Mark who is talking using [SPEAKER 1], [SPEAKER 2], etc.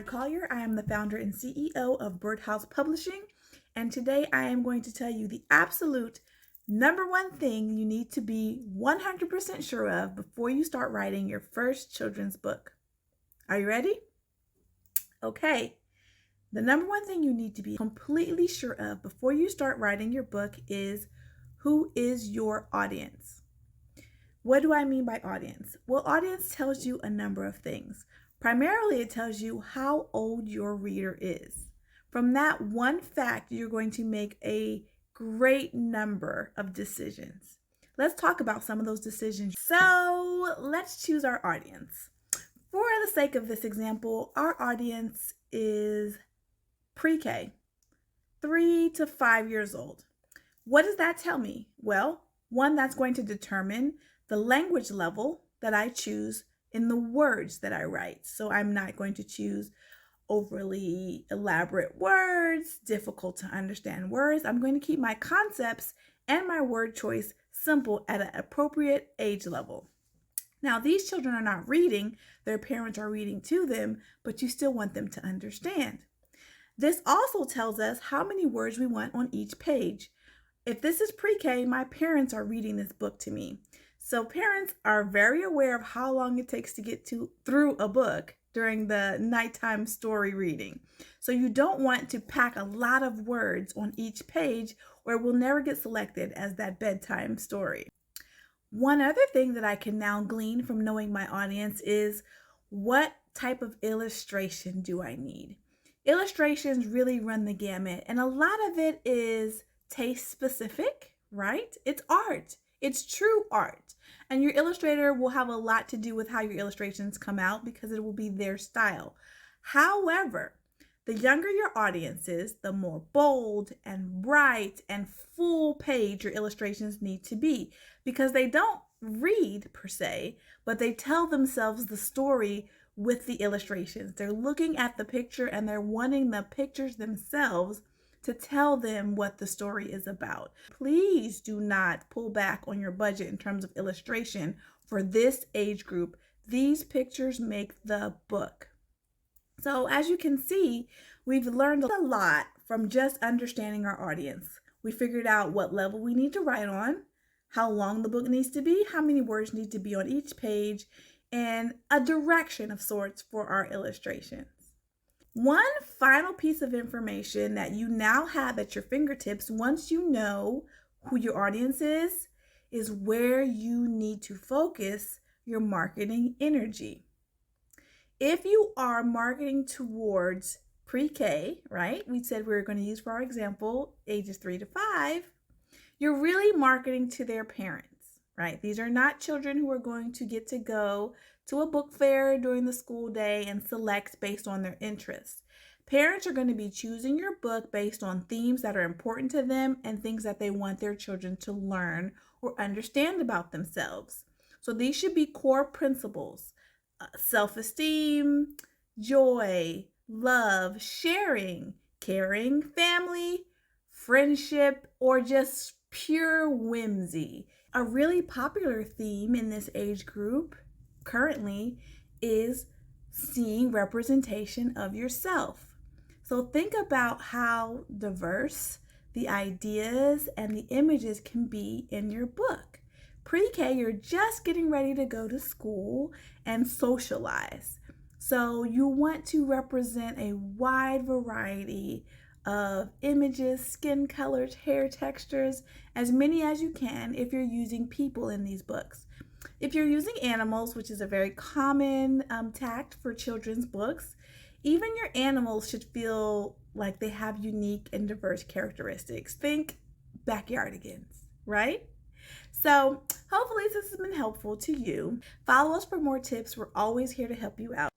[SPEAKER 1] Bird Collier. I am the founder and CEO of Birdhouse Publishing, and today I am going to tell you the absolute number one thing you need to be 100% sure of before you start writing your first children's book. Are you ready? Okay. The number one thing you need to be completely sure of before you start writing your book is who is your audience. What do I mean by audience? Well, audience tells you a number of things. Primarily, it tells you how old your reader is. From that one fact, you're going to make a great number of decisions. Let's talk about some of those decisions. So let's choose our audience. For the sake of this example, our audience is pre-K, 3 to 5 years old. What does that tell me? Well, one, that's going to determine the language level that I choose in the words that I write. So I'm not going to choose overly elaborate words, difficult to understand words. I'm going to keep my concepts and my word choice simple at an appropriate age level. Now, these children are not reading, their parents are reading to them, but you still want them to understand. This also tells us how many words we want on each page. If this is pre-K, my parents are reading this book to me. So parents are very aware of how long it takes to get through a book during the nighttime story reading. So you don't want to pack a lot of words on each page or it will never get selected as that bedtime story. One other thing that I can now glean from knowing my audience is what type of illustration do I need? Illustrations really run the gamut, and a lot of it is taste specific, right? It's art. It's true art. And your illustrator will have a lot to do with how your illustrations come out because it will be their style. However, the younger your audience is, the more bold and bright and full page your illustrations need to be because they don't read per se, but they tell themselves the story with the illustrations. They're looking at the picture and they're wanting the pictures themselves to tell them what the story is about. Please do not pull back on your budget in terms of illustration for this age group. These pictures make the book. So as you can see, we've learned a lot from just understanding our audience. We figured out what level we need to write on, how long the book needs to be, how many words need to be on each page, and a direction of sorts for our illustrations. One final piece of information that you now have at your fingertips once you know who your audience is where you need to focus your marketing energy. If you are marketing towards pre-K, right? We said we were going to use for our example ages 3 to 5. You're really marketing to their parents, right? These are not children who are going to get to go to a book fair during the school day and select based on their interests. Parents are going to be choosing your book based on themes that are important to them and things that they want their children to learn or understand about themselves. So these should be core principles: self-esteem, joy, love, sharing, caring, family, friendship, or just pure whimsy. A really popular theme in this age group currently is seeing representation of yourself. So think about how diverse the ideas and the images can be in your book. Pre-K, you're just getting ready to go to school and socialize. So you want to represent a wide variety of images, skin colors, hair textures, as many as you can if you're using people in these books. If you're using animals, which is a very common tact for children's books, even your animals should feel like they have unique and diverse characteristics. Think Backyardigans, right? So hopefully this has been helpful to you. Follow us for more tips. We're always here to help you out.